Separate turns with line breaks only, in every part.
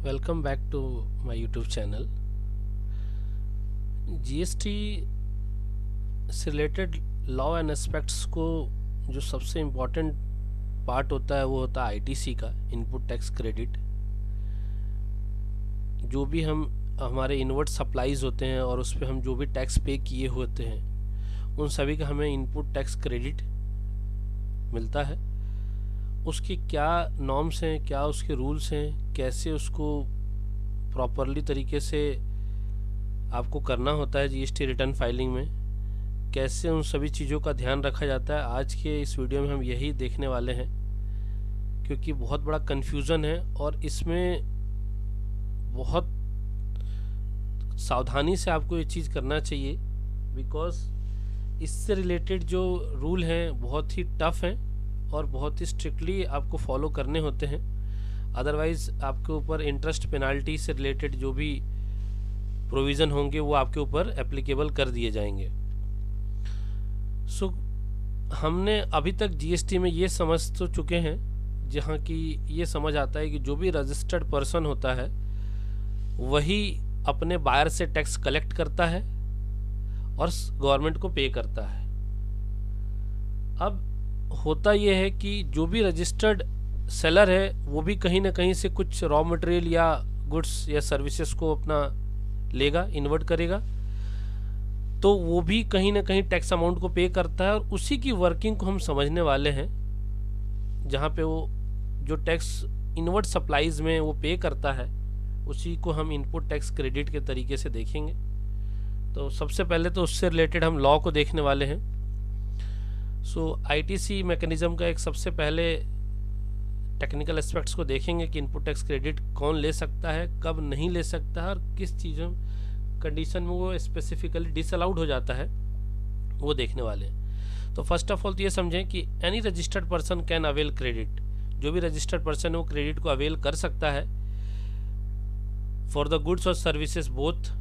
Welcome back to my YouTube channel. GST से related law and aspects को जो सबसे इम्पोर्टेंट पार्ट होता है वो होता है आईटीसी का, इनपुट टैक्स क्रेडिट। जो भी हमारे इनवर्ट सप्लाईज होते हैं और उस पर हम जो भी टैक्स पे किए होते हैं उन सभी का हमें इनपुट टैक्स क्रेडिट मिलता है। उसके क्या नॉर्म्स हैं, क्या उसके रूल्स हैं, कैसे उसको प्रॉपरली तरीके से आपको करना होता है जीएसटी रिटर्न फाइलिंग में, कैसे उन सभी चीज़ों का ध्यान रखा जाता है, आज के इस वीडियो में हम यही देखने वाले हैं। क्योंकि बहुत बड़ा कन्फ्यूज़न है और इसमें बहुत सावधानी से आपको ये चीज़ करना चाहिए, बिकॉज इससे रिलेटेड जो रूल हैं बहुत ही टफ हैं और बहुत ही स्ट्रिक्टली आपको फॉलो करने होते हैं। अदरवाइज़ आपके ऊपर इंटरेस्ट पेनाल्टी से रिलेटेड जो भी प्रोविज़न होंगे वो आपके ऊपर एप्लीकेबल कर दिए जाएंगे। सो हमने अभी तक जीएसटी में ये समझ तो चुके हैं, जहाँ की ये समझ आता है कि जो भी रजिस्टर्ड पर्सन होता है वही अपने बायर से टैक्स कलेक्ट करता है और गवर्नमेंट को पे करता है। अब होता यह है कि जो भी रजिस्टर्ड सेलर है वो भी कहीं ना कहीं से कुछ रॉ मटेरियल या गुड्स या सर्विसेज को अपना लेगा, इन्वर्ट करेगा, तो वो भी कहीं ना कहीं टैक्स अमाउंट को पे करता है और उसी की वर्किंग को हम समझने वाले हैं। जहाँ पे वो जो टैक्स इनवर्ट सप्लाईज में वो पे करता है उसी को हम इनपुट टैक्स क्रेडिट के तरीके से देखेंगे। तो सबसे पहले तो उससे रिलेटेड हम लॉ को देखने वाले हैं। सो आईटीसी मैकेनिज्म का एक सबसे पहले टेक्निकल एस्पेक्ट्स को देखेंगे कि इनपुट टैक्स क्रेडिट कौन ले सकता है, कब नहीं ले सकता है और किस चीज़ों कंडीशन में वो स्पेसिफिकली डिसअलाउड हो जाता है, वो देखने वाले हैं। तो फर्स्ट ऑफ ऑल तो ये समझें कि any registered person can avail credit. जो भी रजिस्टर्ड पर्सन है वो क्रेडिट को अवेल कर सकता है फॉर द गुड्स और services both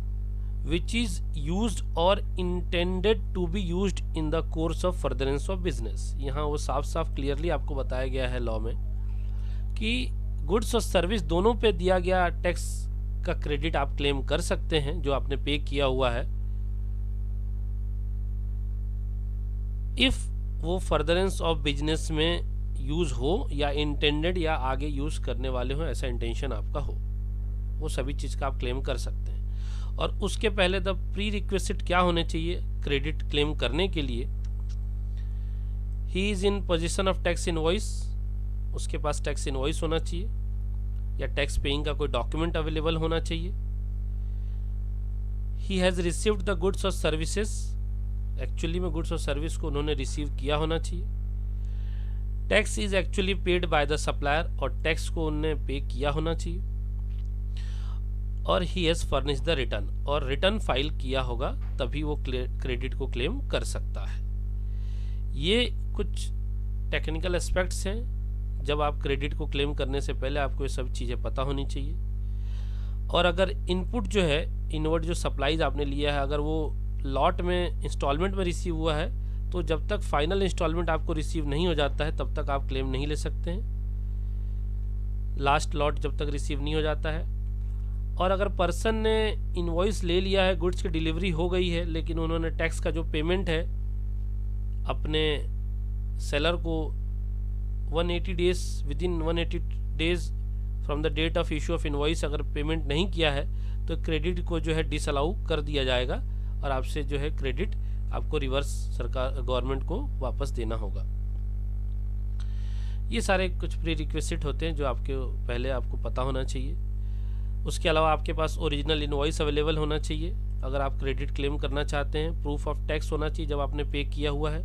which is used or intended to be used in the course of furtherance of business। यहाँ वो साफ साफ क्लियरली आपको बताया गया है लॉ में कि गुड्स और सर्विस दोनों पे दिया गया टैक्स का क्रेडिट आप क्लेम कर सकते हैं जो आपने पे किया हुआ है, इफ वो फर्दरेंस ऑफ बिजनेस में यूज हो या इंटेंडेड या आगे यूज करने वाले हो, ऐसा इंटेंशन आपका हो, वो सभी चीज़ का आप क्लेम कर सकते हैं। और उसके पहले द प्री रिक्वेस्ट क्या होने चाहिए क्रेडिट क्लेम करने के लिए? He is in position of tax invoice, उसके पास टैक्स इनवॉइस होना चाहिए या टैक्स पेइंग का कोई डॉक्यूमेंट अवेलेबल होना चाहिए। He has received the goods और सर्विसेज, एक्चुअली में गुड्स और सर्विस को उन्होंने रिसीव किया होना चाहिए। Tax is actually paid by the supplier, और टैक्स को उन्होंने पे किया होना चाहिए। और he has furnish the return, और रिटर्न फाइल किया होगा, तभी वो क्रेडिट को क्लेम कर सकता है। ये कुछ टेक्निकल एस्पेक्ट्स हैं। जब आप क्रेडिट को क्लेम करने से पहले आपको ये सब चीज़ें पता होनी चाहिए। और अगर इनपुट जो है इनवर्ट जो सप्लाईज आपने लिया है अगर वो लॉट में इंस्टॉलमेंट में रिसीव हुआ है तो जब तक फाइनल इंस्टॉलमेंट आपको रिसीव नहीं हो जाता है तब तक आप क्लेम नहीं ले सकते हैं, लास्ट लॉट जब तक रिसीव नहीं हो जाता है। और अगर पर्सन ने इनवॉइस ले लिया है, गुड्स की डिलीवरी हो गई है, लेकिन उन्होंने टैक्स का जो पेमेंट है अपने सेलर को 180 days within 180 days from the date of issue of invoice अगर पेमेंट नहीं किया है तो क्रेडिट को जो है डिसअलाउ कर दिया जाएगा और आपसे जो है क्रेडिट आपको रिवर्स सरकार गवर्नमेंट को वापस देना होगा। ये सारे कुछ प्री रिक्वेस्ट होते हैं जो आपके पहले आपको पता होना चाहिए। उसके अलावा आपके पास ओरिजिनल इनवॉइस अवेलेबल होना चाहिए अगर आप क्रेडिट क्लेम करना चाहते हैं। प्रूफ ऑफ टैक्स होना चाहिए जब आपने पे किया हुआ है।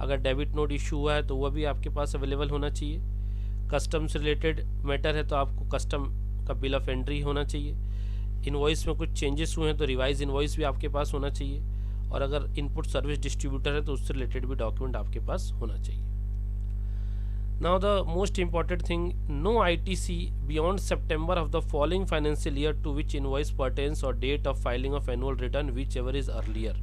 अगर डेबिट नोट इशू हुआ है तो वह भी आपके पास अवेलेबल होना चाहिए। कस्टम से रिलेटेड मैटर है तो आपको कस्टम का बिल ऑफ एंट्री होना चाहिए। इनवॉइस में कुछ चेंजेस हुए हैं तो रिवाइज इनवॉइस भी आपके पास होना चाहिए। और अगर इनपुट सर्विस डिस्ट्रीब्यूटर है तो उससे रिलेटेड भी डॉक्यूमेंट आपके पास होना चाहिए। Now the most important thing, no ITC beyond September of the following financial year to which invoice pertains or date of filing of annual return whichever is earlier।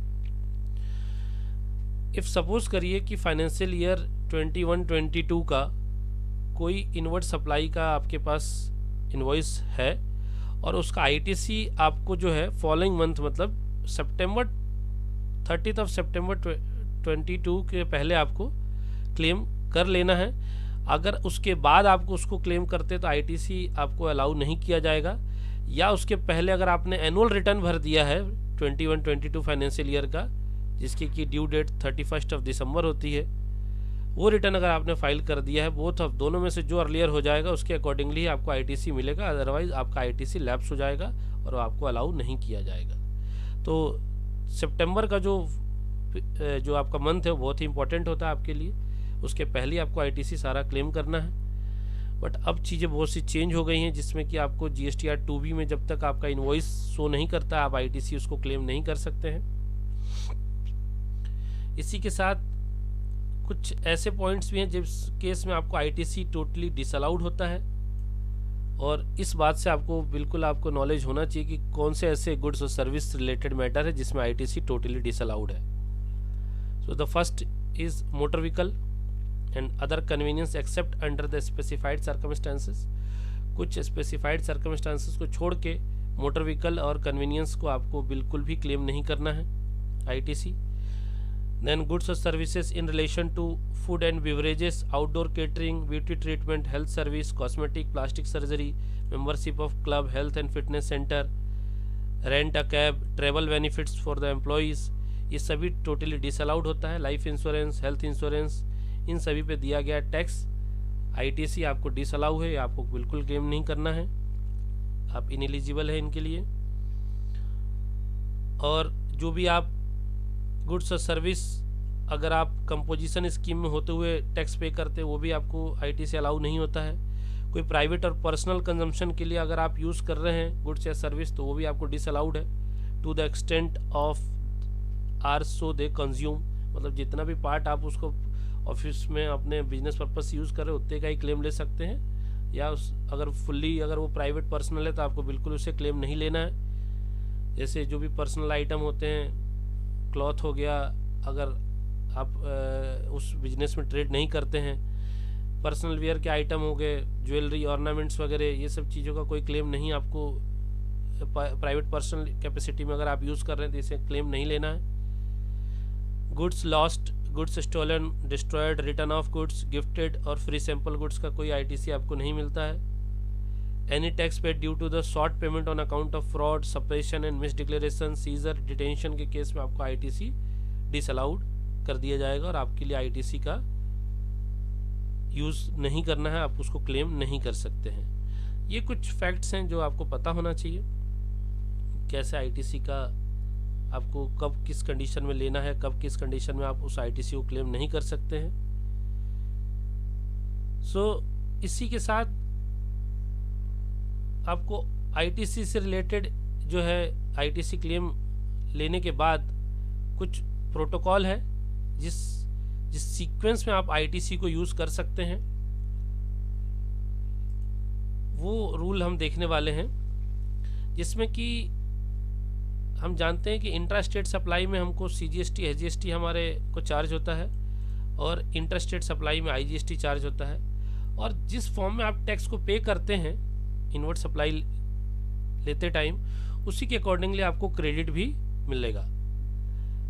if suppose करिए कि financial year 21-22 का कोई inward supply का आपके पास invoice है और उसका ITC आपको जो है फॉलोइंग मंथ मतलब सितंबर 30 सितंबर 22 के पहले आपको क्लेम कर लेना है। अगर उसके बाद आपको उसको क्लेम करते तो आईटीसी आपको अलाउ नहीं किया जाएगा, या उसके पहले अगर आपने एनुअल रिटर्न भर दिया है 21-22 फाइनेंशियल ईयर का, जिसकी की ड्यू डेट 31 दिसंबर होती है, वो रिटर्न अगर आपने फाइल कर दिया है, बोथ ऑफ दोनों में से जो अर्लियर हो जाएगा उसके अकॉर्डिंगली ही आपको आईटीसी मिलेगा, अदरवाइज आपका आईटीसी लैप्स हो जाएगा और आपको अलाउ नहीं किया जाएगा। तो सितंबर का जो आपका मंथ है वो बहुत ही इंपॉर्टेंट होता है आपके लिए, उसके पहले आपको आईटीसी सारा क्लेम करना है। बट अब चीज़ें बहुत सी चेंज हो गई हैं, जिसमें कि आपको जीएसटीआर 2B में जब तक आपका इनवॉइस शो नहीं करता आप आईटीसी उसको क्लेम नहीं कर सकते हैं। इसी के साथ कुछ ऐसे पॉइंट्स भी हैं जिस केस में आपको आईटीसी टोटली डिसअलाउड होता है, और इस बात से आपको बिल्कुल आपको नॉलेज होना चाहिए कि कौन से ऐसे गुड्स और सर्विस रिलेटेड मैटर है जिसमें आईटीसी टोटली डिसअलाउड है। So the first is motor vehicle and other convenience accept under the specified circumstances. कुछ स्पेसिफाइड सर्कमस्टांसेस को छोड़ के मोटर व्हीकल और कन्वीनियंस को आपको बिल्कुल भी क्लेम नहीं करना है आईटीसी। देन गुड्स और services in relation to food and beverages, outdoor catering, beauty treatment, health service, cosmetic, plastic surgery, membership of club, health and fitness centre, rent a cab, travel benefits for the employees, ये सभी totally disallowed होता है। Life insurance, health insurance, इन सभी पे दिया गया tax ITC आपको डिसअलाउ है, आपको बिल्कुल क्लेम नहीं करना है, आप इनएलिजिबल है इनके लिए। और जो भी आप गुड्स और सर्विस अगर आप कंपोजिशन स्कीम में होते हुए टैक्स पे करते वो भी आपको आईटीसी अलाउ नहीं होता है। कोई प्राइवेट और पर्सनल कंजम्पशन के लिए अगर आप यूज़ कर रहे हैं गुड्स या सर्विस तो वो भी आपको डिसअलाउड है to the extent of are so they consume, मतलब जितना भी पार्ट आप उसको ऑफिस में अपने बिजनेस पर्पस से यूज़ कर रहे हो उतने का ही क्लेम ले सकते हैं, या अगर फुल्ली अगर वो प्राइवेट पर्सनल है तो आपको बिल्कुल उसे क्लेम नहीं लेना है। जैसे जो भी पर्सनल आइटम होते हैं, क्लॉथ हो गया, अगर आप उस बिजनेस में ट्रेड नहीं करते हैं, पर्सनल वेयर के आइटम हो गए, ज्वेलरी, ऑर्नामेंट्स वगैरह, ये सब चीज़ों का कोई क्लेम नहीं आपको प्राइवेट पर्सनल कैपेसिटी में अगर आप यूज़ कर रहे हैं तो इसे क्लेम नहीं लेना है। Goods lost, goods stolen, destroyed, return of goods, gifted और फ्री सैंपल गुड्स का कोई आईटीसी आपको नहीं मिलता है। Any tax paid due to the short payment on account of fraud, suppression and misdeclaration, seizure, detention के case में आपको आईटीसी डिसअलाउड कर दिया जाएगा और आपके लिए आईटीसी का यूज़ नहीं करना है, आप उसको क्लेम नहीं कर सकते हैं। ये कुछ फैक्ट्स हैं जो आपको पता होना चाहिए, कैसे आईटीसी का आपको कब किस कंडीशन में लेना है, कब किस कंडीशन में आप उस आईटीसी को क्लेम नहीं कर सकते हैं। इसी के साथ आपको आईटीसी से रिलेटेड जो है आईटीसी क्लेम लेने के बाद कुछ प्रोटोकॉल है जिस सीक्वेंस में आप आईटीसी को यूज़ कर सकते हैं, वो रूल हम देखने वाले हैं। जिसमें कि हम जानते हैं कि इंट्रा स्टेट सप्लाई में हमको सीजीएसटी, एसजीएसटी हमारे को चार्ज होता है और इंटर स्टेट सप्लाई में आईजीएसटी चार्ज होता है, और जिस फॉर्म में आप टैक्स को पे करते हैं इनवर्ड सप्लाई लेते टाइम उसी के अकॉर्डिंगली आपको क्रेडिट भी मिलेगा।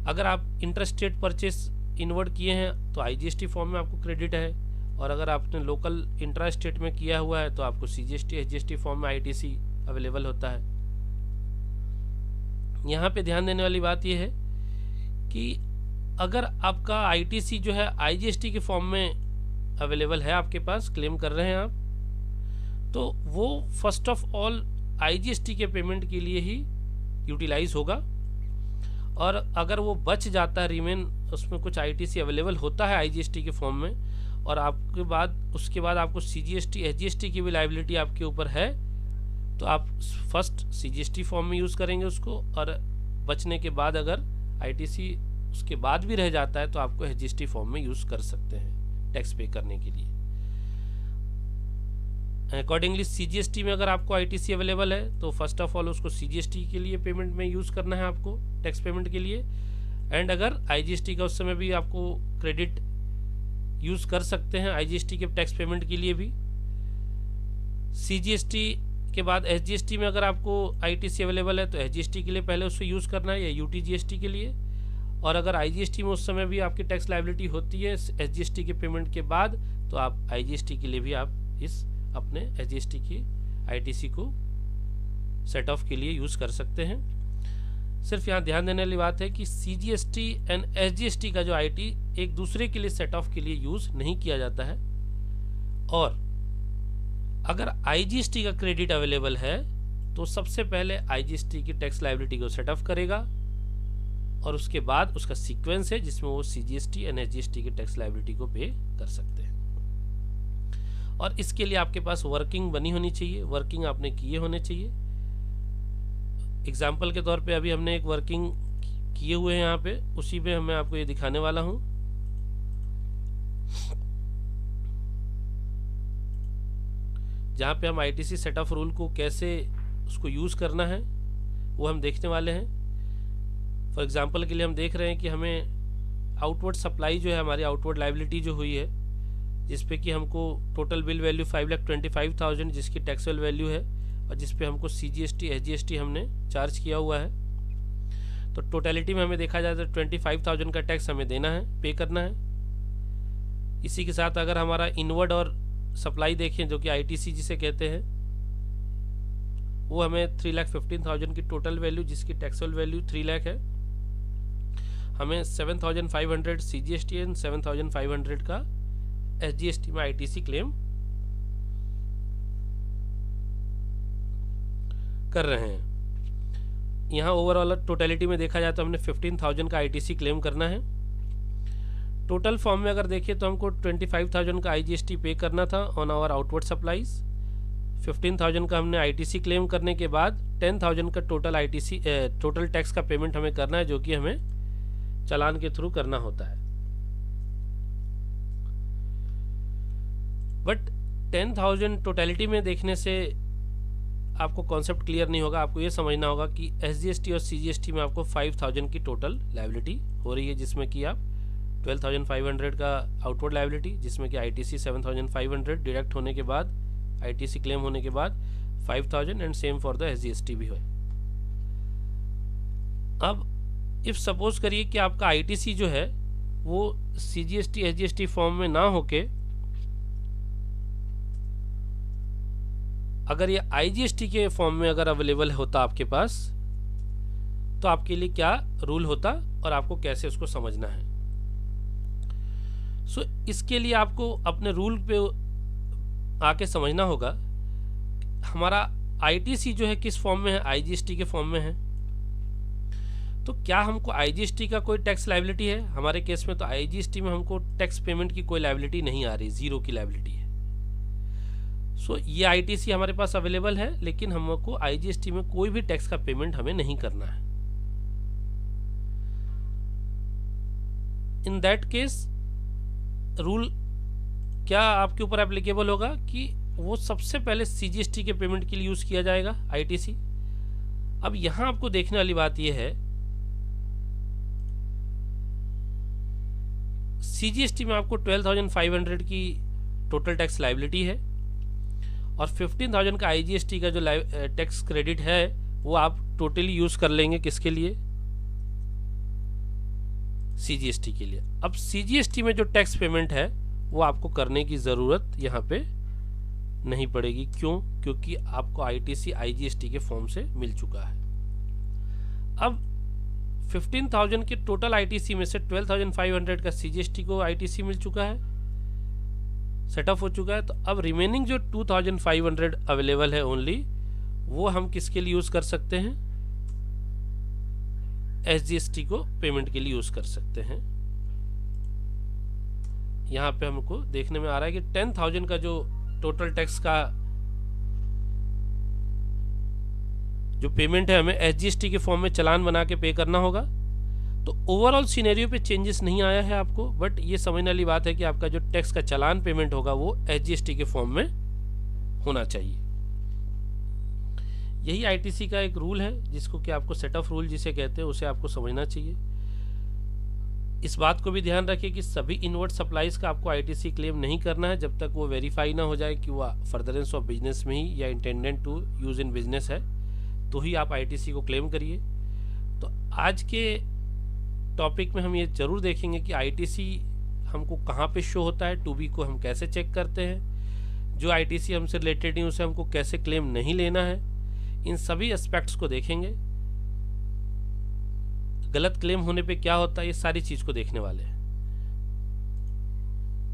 अगर आप इंटर स्टेट परचेस इनवर्ड किए हैं तो आईजीएसटी फॉर्म में आपको क्रेडिट है, और अगर आपने लोकल इंट्रा स्टेट में किया हुआ है तो आपको सीजीएसटी, एसजीएसटी फॉर्म में आईटीसी अवेलेबल होता है। यहाँ पे ध्यान देने वाली बात यह है कि अगर आपका आईटीसी जो है आईजीएसटी के फॉर्म में अवेलेबल है, आपके पास क्लेम कर रहे हैं आप, तो वो फर्स्ट ऑफ ऑल आईजीएसटी के पेमेंट के लिए ही यूटिलाइज होगा, और अगर वो बच जाता है रिमेन, उसमें कुछ आईटीसी अवेलेबल होता है आईजीएसटी के फॉर्म में, और उसके बाद आपको सीजीएसटी, एसजीएसटी की भी लायबिलिटी आपके ऊपर है, तो आप फर्स्ट सीजीएसटी फॉर्म में यूज़ करेंगे उसको, और बचने के बाद अगर आईटीसी उसके बाद भी रह जाता है तो आपको एसजीएसटी फॉर्म में यूज़ कर सकते हैं टैक्स पे करने के लिए। अकॉर्डिंगली सीजीएसटी में अगर आपको आईटीसी अवेलेबल है तो फर्स्ट ऑफ ऑल उसको सीजीएसटी के लिए पेमेंट में यूज़ करना है आपको, टैक्स पेमेंट के लिए, एंड अगर आईजीएसटी का उस समय भी आपको क्रेडिट यूज़ कर सकते हैं आईजीएसटी के टैक्स पेमेंट के लिए भी। सीजीएसटी उसके बाद SGST में अगर आपको ITC अवेलेबल है तो SGST के लिए पहले उससे यूज़ करना है, या UTGST के लिए। और अगर IGST में उस समय भी आपकी टैक्स लायबिलिटी होती है SGST के पेमेंट के बाद, तो आप IGST के लिए भी आप इस अपने SGST की ITC को सेट ऑफ के लिए यूज़ कर सकते हैं। सिर्फ यहाँ ध्यान देने वाली बात है कि CGST एंड SGST का जो IT एक दूसरे के लिए सेट ऑफ के लिए यूज़ नहीं किया जाता है। और अगर IGST का क्रेडिट अवेलेबल है तो सबसे पहले IGST की टैक्स लायबिलिटी को सेट ऑफ करेगा, और उसके बाद उसका सीक्वेंस है जिसमें वो CGST एंड SGST की टैक्स लायबिलिटी को पे कर सकते हैं। और इसके लिए आपके पास वर्किंग बनी होनी चाहिए, वर्किंग आपने किए होने चाहिए। एग्जाम्पल के तौर पे अभी हमने एक वर्किंग किए हुए हैं यहाँ पे, उसी पे मैं आपको ये दिखाने वाला हूँ। जहाँ पे हम ITC सेट ऑफ रूल को कैसे उसको यूज़ करना है वो हम देखने वाले हैं। फॉर एग्जांपल के लिए हम देख रहे हैं कि हमें आउटवर्ड सप्लाई जो है, हमारी आउटवर्ड लायबिलिटी जो हुई है, जिस पे कि हमको टोटल बिल वैल्यू 5,25,000 जिसकी टैक्सेबल वैल्यू है, और जिस पे हमको CGST SGST हमने चार्ज किया हुआ है। तो टोटलिटी में हमें देखा जाए तो 25,000 का टैक्स हमें देना है, पे करना है। इसी के साथ अगर हमारा इनवर्ड और सप्लाई देखें जो कि ITC जिसे कहते हैं, वो हमें 3,15,000 की टोटल वैल्यू जिसकी टैक्सेबल वैल्यू 3 लाख है, हमें 7,500 CGST एंड 7,500 का SGST में ITC क्लेम कर रहे हैं। यहाँ ओवरऑल टोटलिटी में देखा जाए तो हमने 15,000 का ITC क्लेम करना है। टोटल फॉर्म में अगर देखिए तो हमको 25,000 का IGST पे करना था ऑन आवर आउटवर्ड सप्लाईज। 15,000 का हमने ITC क्लेम करने के बाद 10,000 का टोटल टैक्स का पेमेंट हमें करना है, जो कि हमें चालान के थ्रू करना होता है। बट 10,000 टोटलिटी में देखने से आपको कॉन्सेप्ट क्लियर नहीं होगा। आपको ये समझना होगा कि SGST और CGST में आपको 5,000 की टोटल लायबिलिटी हो रही है, जिसमें कि आप 12,500 का आउटवर्ड लायबिलिटी, जिसमें कि ITC 7,500 डिडक्ट होने के बाद, ITC क्लेम होने के बाद 5,000 and same for the SGST भी है। अब इफ सपोज करिए कि आपका ITC जो है वो CGST SGST फॉर्म में ना होके अगर ये IGST के फॉर्म में अगर अवेलेबल होता आपके पास, तो आपके लिए क्या रूल होता और आपको कैसे उसको समझना है। सो इसके लिए आपको अपने रूल पे आके समझना होगा हमारा ITC जो है किस फॉर्म में है, IGST के फॉर्म में है। तो क्या हमको IGST का कोई टैक्स लायबिलिटी है? हमारे केस में तो IGST में हमको टैक्स पेमेंट की कोई लायबिलिटी नहीं आ रही, जीरो की लायबिलिटी है। सो ये ITC हमारे पास अवेलेबल है, लेकिन हमको IGST में कोई भी टैक्स का पेमेंट हमें नहीं करना है। इन दैट केस रूल क्या आपके ऊपर एप्लीकेबल होगा कि वो सबसे पहले CGST के पेमेंट के लिए यूज किया जाएगा ITC। अब यहां आपको देखने वाली बात यह है, CGST में आपको 12,500 की टोटल टैक्स लायबिलिटी है, और 15,000 का IGST का जो टैक्स क्रेडिट है वो आप टोटली यूज कर लेंगे किसके लिए, CGST के लिए। अब CGST में जो टैक्स पेमेंट है वो आपको करने की ज़रूरत यहाँ पे नहीं पड़ेगी। क्यों? क्योंकि आपको ITC IGST के फॉर्म से मिल चुका है। अब 15,000 के टोटल ITC में से 12,500 का CGST को ITC मिल चुका है, सेटअप हो चुका है। तो अब रिमेनिंग जो 2,500 अवेलेबल है ओनली, वो हम किसके लिए यूज़ कर सकते हैं, SGST को पेमेंट के लिए यूज़ कर सकते हैं। यहाँ पे हमको देखने में आ रहा है कि 10,000 का जो टोटल टैक्स का जो पेमेंट है हमें SGST के फॉर्म में चालान बना के पे करना होगा। तो ओवरऑल सिनेरियो पे चेंजेस नहीं आया है आपको, बट ये समझने वाली बात है कि आपका जो टैक्स का चालान पेमेंट होगा वो SGST के फॉर्म में होना चाहिए। यही ITC का एक रूल है जिसको कि आपको सेट ऑफ रूल जिसे कहते हैं उसे आपको समझना चाहिए। इस बात को भी ध्यान रखिए कि सभी इनवर्ट सप्लाईज का आपको आईटीसी क्लेम नहीं करना है जब तक वो वेरीफाई ना हो जाए कि वो फर्दरेंस ऑफ बिजनेस में ही या intended to use in business है, तो ही आप आईटीसी को क्लेम करिए। तो आज के टॉपिक में हम ये ज़रूर देखेंगे कि आईटीसी हमको कहाँ पे शो होता है, टू बी को हम कैसे चेक करते हैं, जो आईटीसी हमसे रिलेटेड नहीं उसे हमको कैसे क्लेम नहीं लेना है, इन सभी एस्पेक्ट्स को देखेंगे। गलत क्लेम होने पे क्या होता है, ये सारी चीज़ को देखने वाले हैं।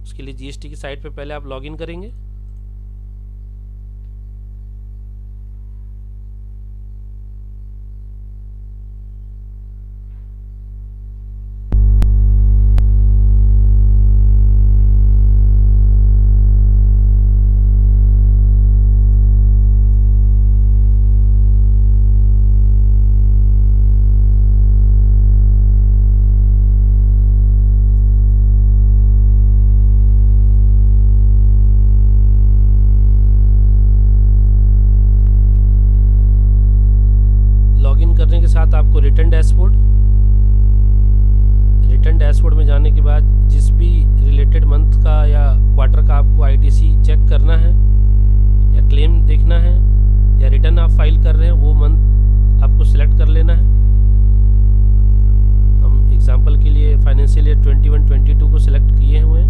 उसके लिए जीएसटी की साइट पे पहले आप लॉगिन करेंगे। करने के साथ आपको रिटर्न डैशबोर्ड में जाने के बाद जिस भी रिलेटेड मंथ का या क्वार्टर का आपको आईटीसी चेक करना है या क्लेम देखना है या रिटर्न आप फाइल कर रहे हैं, वो मंथ आपको सिलेक्ट कर लेना है। हम एग्जांपल के लिए फाइनेंशियल ईयर 21-22 को सिलेक्ट किए हुए हैं।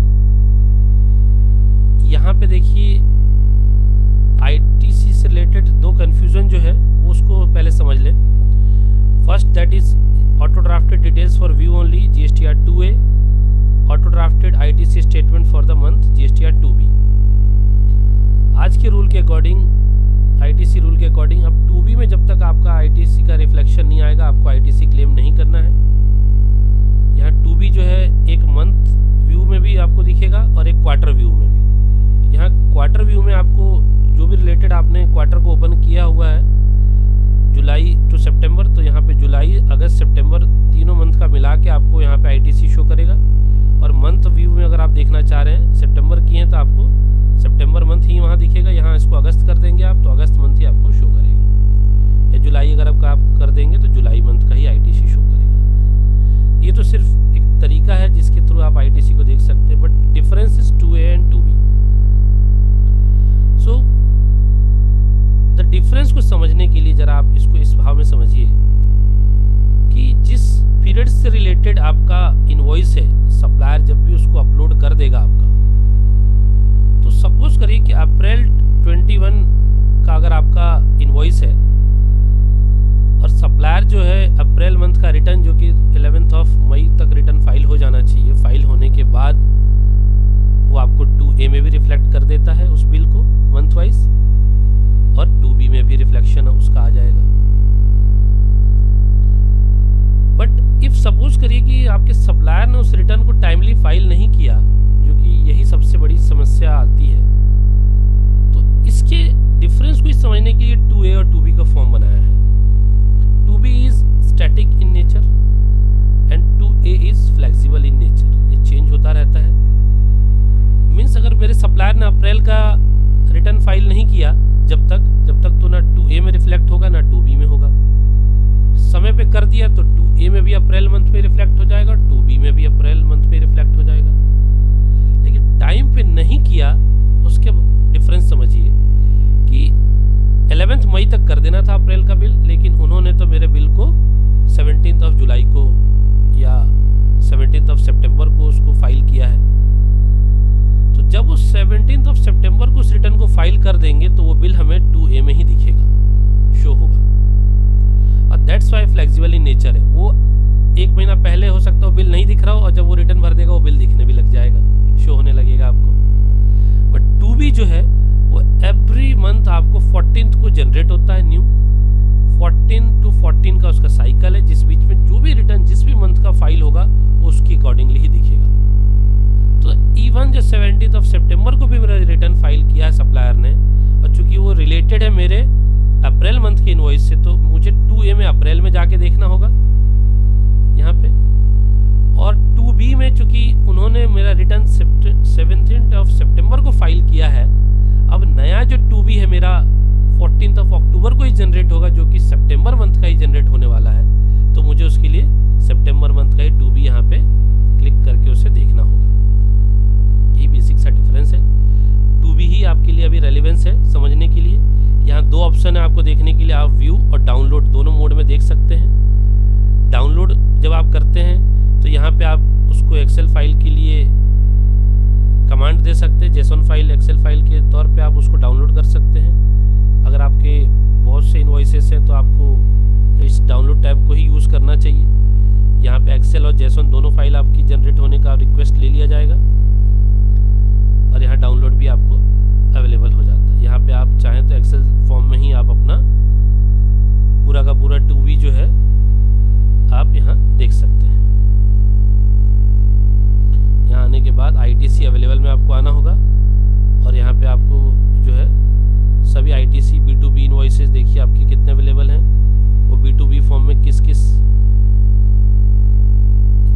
यहाँ पे देखिए आईटीसी से रिलेटेड दो कन्फ्यूज़न जो है वो उसको पहले समझ लें। First, that is auto drafted details for view only GSTR 2A, auto drafted ITC statement for the month GSTR 2B। आज के रूल के अकॉर्डिंग, आईटीसी रूल के अकॉर्डिंग, अब 2B में जब तक आपका आईटीसी का रिफ्लेक्शन नहीं आएगा आपको आईटीसी क्लेम नहीं करना है। यहाँ 2B जो है एक मंथ व्यू में भी आपको दिखेगा और एक क्वार्टर व्यू में भी। यहाँ क्वार्टर व्यू में आपको जो भी रिलेटेड आपने क्वार्टर को ओपन किया हुआ है जुलाई टू सितंबर, तो यहाँ पे जुलाई, अगस्त, सितंबर तीनों मंथ का मिला के आपको यहाँ पे आईटीसी शो करेगा। और मंथ व्यू में अगर आप देखना चाह रहे हैं सितंबर की हैं तो आपको सितंबर मंथ ही वहाँ दिखेगा। यहाँ इसको अगस्त कर देंगे आप तो अगस्त मंथ ही आपको शो करेगा, या जुलाई अगर आप कर देंगे तो जुलाई मंथ का ही आईटीसी शो करेगा। ये तो सिर्फ एक तरीका है जिसके थ्रू आप आईटीसी को देख सकते हैं, but difference is 2A and 2B। So the difference को समझने के लिए जरा आप इसको इस भाव में समझिए कि जिस पीरियड से रिलेटेड आपका इनवॉइस है, सप्लायर जब भी उसको अपलोड कर देगा आपका, तो सपोज करिए कि अप्रैल 21 का अगर आपका इनवॉइस है और सप्लायर जो है अप्रैल मंथ का रिटर्न जो कि 11 मई तक रिटर्न फाइल हो जाना चाहिए, फाइल होने के बाद वो आपको 2A में भी रिफ्लेक्ट कर देता है उस बिल को मंथ वाइज, और 2B में भी रिफ्लेक्शन उसका आ जाएगा। बट इफ सपोज करिए कि आपके सप्लायर ने उस रिटर्न को टाइमली फाइल नहीं किया, जो कि यही सबसे बड़ी समस्या आती है, तो इसके डिफरेंस को समझने के लिए 2A और 2B का फॉर्म बनाया है। 2B is static in nature and 2A is flexible in nature. ये चेंज होता रहता है। मीन्स अगर मेरे सप्लायर ने अप्रैल का रिटर्न फाइल नहीं किया जब तक तो ना 2A में रिफ्लेक्ट होगा ना 2B में होगा। समय पे कर दिया तो 2A में भी अप्रैल मंथ में रिफ्लेक्ट हो जाएगा, 2B में भी अप्रैल मंथ में रिफ्लेक्ट हो जाएगा। लेकिन टाइम पे नहीं किया, उसके डिफरेंस समझिए कि 11 मई तक कर देना था अप्रैल का बिल, लेकिन उन्होंने तो मेरे बिल को 17 जुलाई को या 17 सितंबर को उसको फाइल किया है। तो जब वो 17 सितंबर को उस रिटर्न को फाइल कर देंगे तो वो बिल हमें 2A में ही दिखेगा, शो होगा। और that's why flexible in nature है। वो एक महीना पहले हो सकता है बिल नहीं दिख रहा हो और जब वो रिटर्न भर देगा वो बिल दिखने भी लग जाएगा, शो होने लगेगा आपको। बट 2B जो है वो एवरी मंथ आपको 14th को जनरेट होता है न्यू। 14 to 14 का उसका साइकिल है, जिस बीच में जो भी रिटर्न जिस भी मंथ का फाइल होगा वो उसकी अकॉर्डिंगली ही दिखेगा। तो इवन जो 17 सितंबर को भी मेरा रिटर्न फाइल किया है सप्लायर ने, और चूंकि वो रिलेटेड है मेरे अप्रैल मंथ के इनवॉइस से, तो मुझे 2A में अप्रैल में जाके देखना होगा यहाँ पे। और 2B में चूंकि उन्होंने मेरा रिटर्न 17 सितंबर को फाइल किया है, अब नया जो 2B है मेरा 14 अक्टूबर को ही जनरेट होगा, जो कि सितंबर मंथ का ही जनरेट होने वाला है। तो मुझे उसके लिए सितंबर मंथ का ही 2B यहाँ पे आपके लिए अभी रेलिवेंस है समझने के लिए। यहाँ दो ऑप्शन है आपको देखने के लिए, आप व्यू और डाउनलोड दोनों मोड में देख सकते हैं। डाउनलोड जब आप करते हैं तो यहाँ पे आप उसको एक्सेल फाइल के लिए कमांड दे सकते हैं, जेसन फाइल एक्सेल फाइल के तौर पे आप उसको डाउनलोड कर सकते हैं। अगर आपके बहुत से इन्वॉइसेस हैं तो आपको इस डाउनलोड टैब को ही यूज़ करना चाहिए। यहाँ पे एक्सेल और जेसन दोनों फाइल आपकी जनरेट होने का रिक्वेस्ट ले लिया जाएगा और यहाँ डाउनलोड भी आपको अवेलेबल हो जाता है। यहाँ पे आप चाहें तो एक्सेल फॉर्म में ही आप अपना पूरा का पूरा 2V जो है आप यहाँ देख सकते हैं। यहाँ आने के बाद ITC अवेलेबल में आपको आना होगा और यहाँ पे आपको जो है सभी ITC B2B इनवॉइसेस देखिए आपके कितने अवेलेबल हैं, वो B2B फॉर्म में किस किस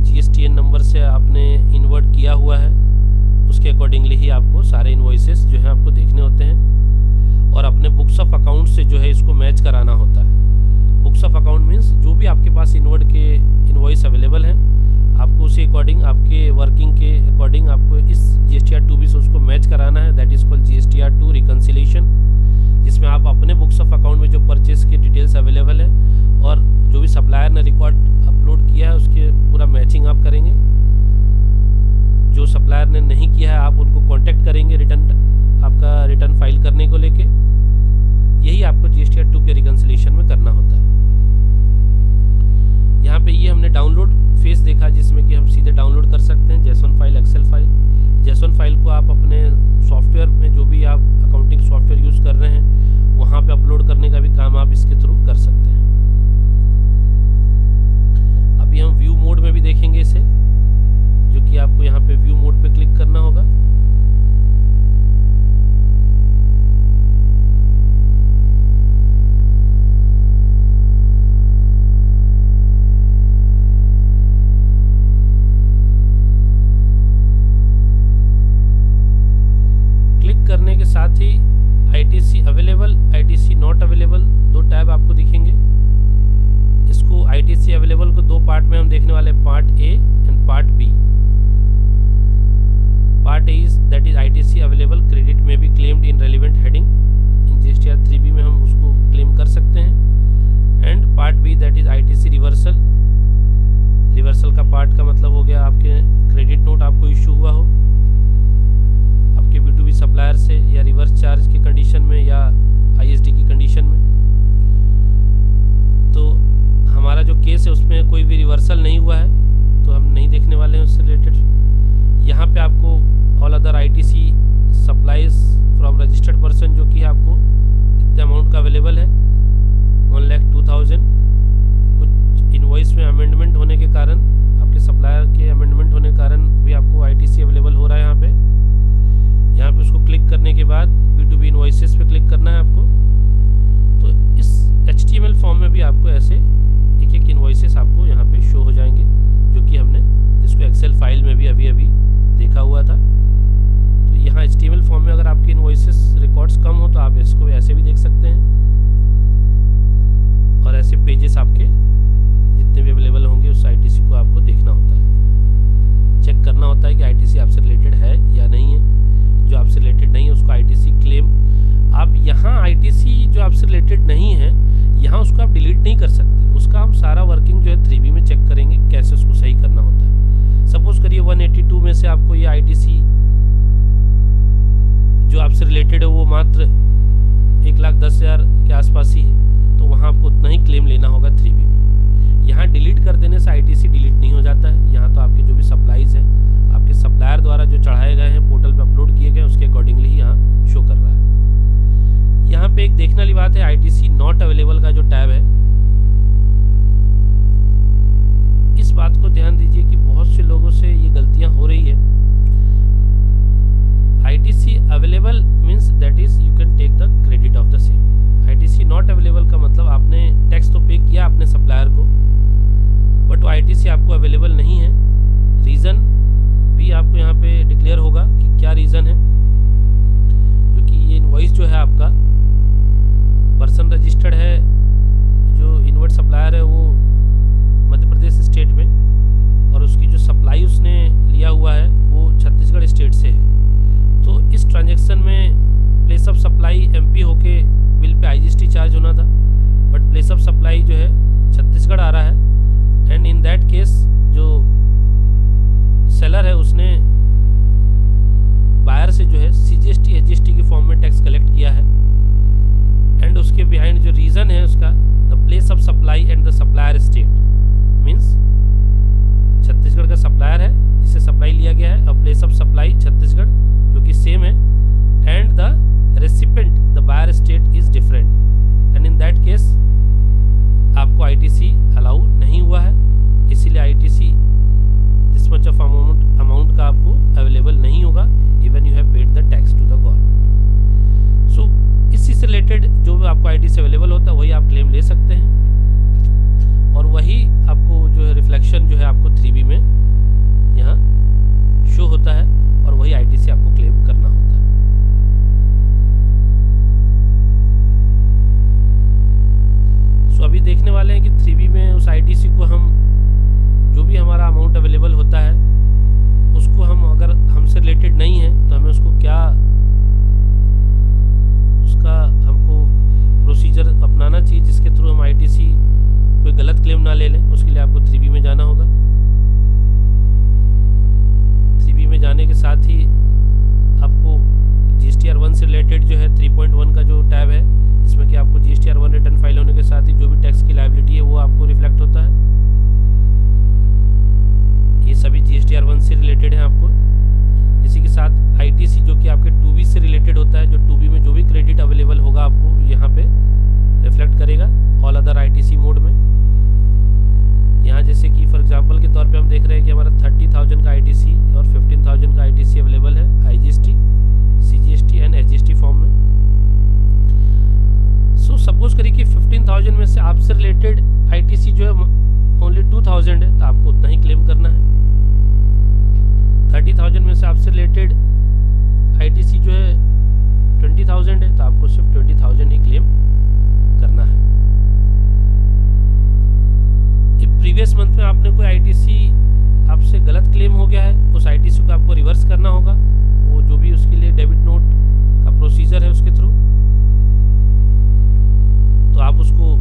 GSTN नंबर से आपने इन्वर्ट किया हुआ है, उसके अकॉर्डिंगली ही आपको सारे इनवॉइसेस जो है आपको देखने होते हैं और अपने बुक्स ऑफ अकाउंट से जो है इसको मैच कराना होता है। बुक्स ऑफ अकाउंट मीन्स जो भी आपके पास इन्वर्ट के इनवॉइस अवेलेबल हैं, आपको उसी अकॉर्डिंग आपके वर्किंग के अकॉर्डिंग आपको इस GSTR2B से उसको मैच कराना है। That is called GSTR2 reconciliation, जिसमें आप अपने बुक्स ऑफ अकाउंट में जो परचेस की डिटेल्स अवेलेबल है और जो भी सप्लायर ने रिकॉर्ड अपलोड किया है उसके पूरा मैचिंग आप करेंगे। जो सप्लायर ने नहीं किया है आप उनको कांटेक्ट करेंगे आपका रिटर्न फाइल करने को लेके। यही आपको GSTR2 के रिकन्सिलेशन में करना होता है। यहाँ पे ये हमने डाउनलोड फेस देखा जिसमें कि हम सीधे डाउनलोड कर सकते हैं JSON file excel file. JSON file को आप अपने सॉफ्टवेयर में जो भी आप अकाउंटिंग सॉफ्टवेयर यूज़ कर रहे हैं वहाँ पे अपलोड करने का भी काम आप इसके थ्रू कर सकते हैं। अभी हम व्यू मोड में भी देखेंगे इसे, जो कि आपको यहाँ पे व्यू मोड पे क्लिक करना होगा। क्लिक करने के साथ ही ITC available, ITC not available दो टैब आपको दिखेंगे। इसको ITC अवेलेबल को दो पार्ट में हम देखने वाले, part A and part B। Part A is that is ITC available credit में भी claimed in relevant heading in GSTR3B में हम उसको क्लेम कर सकते हैं। And part B that is ITC reversal. Reversal का पार्ट का मतलब हो गया आपके क्रेडिट नोट आपको इशू हुआ हो आपके B2B सप्लायर से या रिवर्स चार्ज की कंडीशन में या ISD की कंडीशन में। तो हमारा जो केस है उसमें कोई भी रिवर्सल नहीं हुआ है तो हम नहीं देखने वाले हैं उससे रिलेटेड। यहाँ पे आपको all other ITC supplies from registered person जो कि आपको इतने अमाउंट का अवेलेबल है 1,02,000। कुछ इनवॉइस में अमेंडमेंट होने के कारण, आपके सप्लायर के अमेंडमेंट होने के कारण भी आपको ITC अवेलेबल हो रहा है। यहाँ पे उसको क्लिक करने के बाद B2B इनवॉइसेस पे क्लिक करना है आपको। तो इस HTML फॉर्म में भी आपको ऐसे एक एक इनवॉइसेस आपको यहाँ पे शो हो जाएंगे, जो कि हमने इसको एक्सेल फाइल में भी अभी देखा हुआ था। तो यहाँ HTML फॉर्म में अगर आपके इनवॉइसेस रिकॉर्ड्स कम हो तो आप इसको ऐसे भी देख सकते हैं और ऐसे पेजेस आपके जितने भी अवेलेबल होंगे उस ITC को आपको देखना होता है, चेक करना होता है कि ITC आपसे रिलेटेड है या नहीं है। जो आपसे रिलेटेड नहीं है उसको ITC क्लेम। आप यहाँ ITC जो आपसे रिलेटेड नहीं है यहाँ उसको आप डिलीट नहीं कर सकते, उसका हम सारा वर्किंग जो है 3B में चेक करेंगे कैसे उसको सही करना होता है। सपोज करिए 182 में से आपको ये ITC जो आपसे रिलेटेड है वो मात्र 1,10,000 के आसपास ही है, तो वहाँ आपको उतना ही क्लेम लेना होगा 3B में। यहाँ डिलीट कर देने से ITC डिलीट नहीं हो जाता है। यहाँ तो आपके जो भी सप्लाईज हैं आपके सप्लायर द्वारा जो चढ़ाए गए हैं पोर्टल पे अपलोड किए गए उसके अकॉर्डिंगली ही यहाँ शो कर रहा है। यहाँ पे एक देखने वाली बात है ITC नॉट अवेलेबल का जो टैब है, इस बात को ध्यान दीजिए कि बहुत से लोगों से ये गलतियां हो रही है। ITC available means that is you can take the credit of the same. ITC not available का मतलब आपने टैक्स तो पे किया अपने सप्लायर को, बट वो ITC आपको अवेलेबल नहीं है। रीज़न भी आपको यहाँ पे डिक्लेयर होगा कि क्या रीज़न है, क्योंकि ये इनवॉइस जो है आपका पर्सन रजिस्टर्ड है, जो इन्वर्ट सप्लायर है वो मध्य प्रदेश स्टेट में और उसकी जो सप्लाई उसने लिया हुआ है वो छत्तीसगढ़ स्टेट से है। तो इस ट्रांजैक्शन में आपके बिल पे आईजीएसटी चार्ज होना था, बट प्लेस ऑफ सप्लाई जो है छत्तीसगढ़ आ रहा है, एंड इन दैट केस जो सेलर है उसने बायर से जो है सीजीएसटी एचजीएसटी के फॉर्म में टैक्स कलेक्ट किया है, एंड उसके बिहाइंड जो रीज़न है उसका the place of supply and the supplier state, means Chhattisgarh का सप्लायर है जिससे सप्लाई लिया गया है, और प्लेस ऑफ सप्लाई छत्तीसगढ़ जो कि सेम है, and the recipient the buyer state is different, and in that case आपको आईटीसी अलाउ नहीं हुआ है, इसीलिए ITC this much of amount का आपको अवेलेबल नहीं होगा, even you have paid the tax to the government. So इसी से रिलेटेड जो आपको आईटीसी अवेलेबल होता है वही आप क्लेम ले सकते हैं, और वही आपको जो है रिफ्लेक्शन जो है आपको 3B में यहाँ शो होता है, और वही आईटीसी आपको क्लेम करना होता है। सो अभी देखने वाले हैं कि 3B में उस आईटीसी को हम जो भी हमारा अमाउंट अवेलेबल होता है उसको हम अगर हमसे रिलेटेड नहीं है तो हमें उसको क्या उसका हमको प्रोसीजर अपनाना चाहिए जिसके थ्रू हम आईटीसी कोई गलत क्लेम ना ले लें। उसके लिए आपको 3B में जाना होगा। 3B में जाने के साथ ही आपको GSTR 1 से रिलेटेड जो है 3.1 का जो टैब है, इसमें कि आपको GSTR 1 रिटर्न फाइल होने के साथ ही जो भी टैक्स की लायबिलिटी है वो आपको रिफ्लेक्ट होता है। ये सभी GSTR 1 से रिलेटेड है आपको। इसी के साथ आईटीसी जो कि आपके 2B से रिलेटेड होता है, जो 2B में जो भी क्रेडिट अवेलेबल होगा आपको यहाँ पे रिफ्लेक्ट करेगा ऑल अदर आईटीसी मोड में। यहाँ जैसे कि फॉर एग्जांपल के तौर पे हम देख रहे हैं कि हमारा 30,000 का आईटीसी और 15,000 का आईटीसी अवेलेबल है IGST, CGST and HGST form में। सो सपोज करिए कि 15,000 में से आपसे रिलेटेड आईटीसी जो है ओनली 2,000 है तो आपको उतना ही क्लेम करना है। 30,000 में से आपसे रिलेटेड आईटीसी जो है 20,000 है तो आपको सिर्फ 20,000 ही क्लेम करना है। प्रीवियस मंथ में आपने कोई आईटीसी आपसे गलत क्लेम हो गया है, उस आईटीसी को आपको रिवर्स करना होगा, वो जो भी उसके लिए डेबिट नोट का प्रोसीजर है उसके थ्रू, तो आप उसको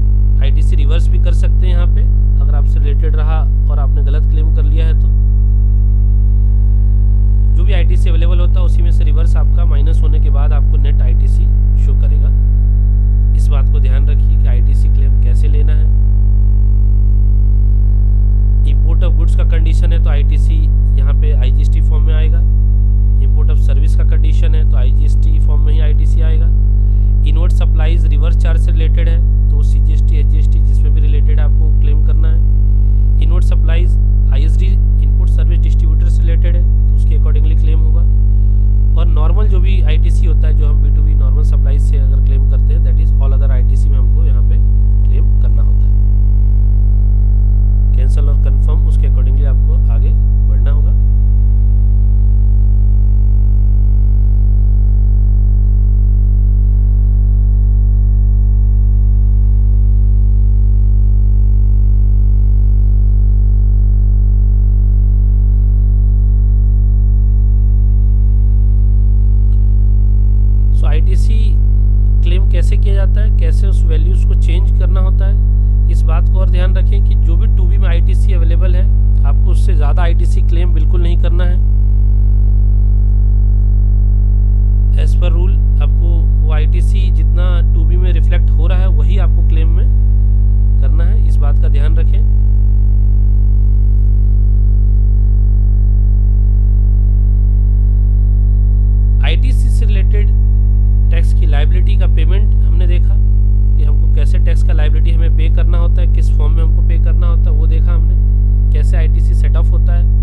आईटीसी रिवर्स भी कर सकते हैं यहाँ पे अगर आपसे रिलेटेड रहा और आपने गलत क्लेम कर लिया है तो। जो भी आईटीसी अवेलेबल होता है उसी में से रिवर्स आपका माइनस होने के बाद आपको नेट आईटीसी शो करेगा। इस बात को ध्यान रखिए कि आईटीसी क्लेम कैसे लेना है। इंपोर्ट ऑफ गुड्स का कंडीशन है तो आईटीसी यहाँ पे आईजीएसटी फॉर्म में आएगा। इंपोर्ट ऑफ सर्विस का कंडीशन है तो आईजीएसटी फॉर्म में ही आईटीसी आएगा। इनवर्ड सप्लाईज रिवर्स चार्ज से रिलेटेड है तो सीजीएसटी एचजीएसटी जिसमें भी रिलेटेड आपको क्लेम करना है। Inward supplies ISD input service distributor से रिलेटेड है तो उसके अकॉर्डिंगली क्लेम होगा। और नॉर्मल जो भी आईटीसी होता है जो हम B2B नॉर्मल सप्लाईज से अगर क्लेम करते हैं that is all other ITC में हमको यहाँ पे क्लेम करना होता है। कैंसल और कंफर्म उसके अकॉर्डिंगली आपको आगे बढ़ना होगा। सो आईटीसी क्लेम कैसे किया जाता है, कैसे उस वैल्यूज को चेंज करना होता है, इस बात को और ध्यान रखें कि जो भी 2B में आईटीसी अवेलेबल है आपको उससे ज़्यादा आईटीसी क्लेम बिल्कुल नहीं करना है। एज पर रूल आपको वो आईटीसी जितना 2B में रिफ्लेक्ट हो रहा है वही आपको क्लेम में करना है, इस बात का ध्यान रखें। आईटीसी से रिलेटेड टैक्स की लायबिलिटी का पेमेंट हमने देखा कि हमको कैसे टैक्स का लायबिलिटी हमें पे करना होता है, किस फॉर्म में हमको पे करना होता है वो देखा हमने, कैसे आईटीसी सेट ऑफ होता है।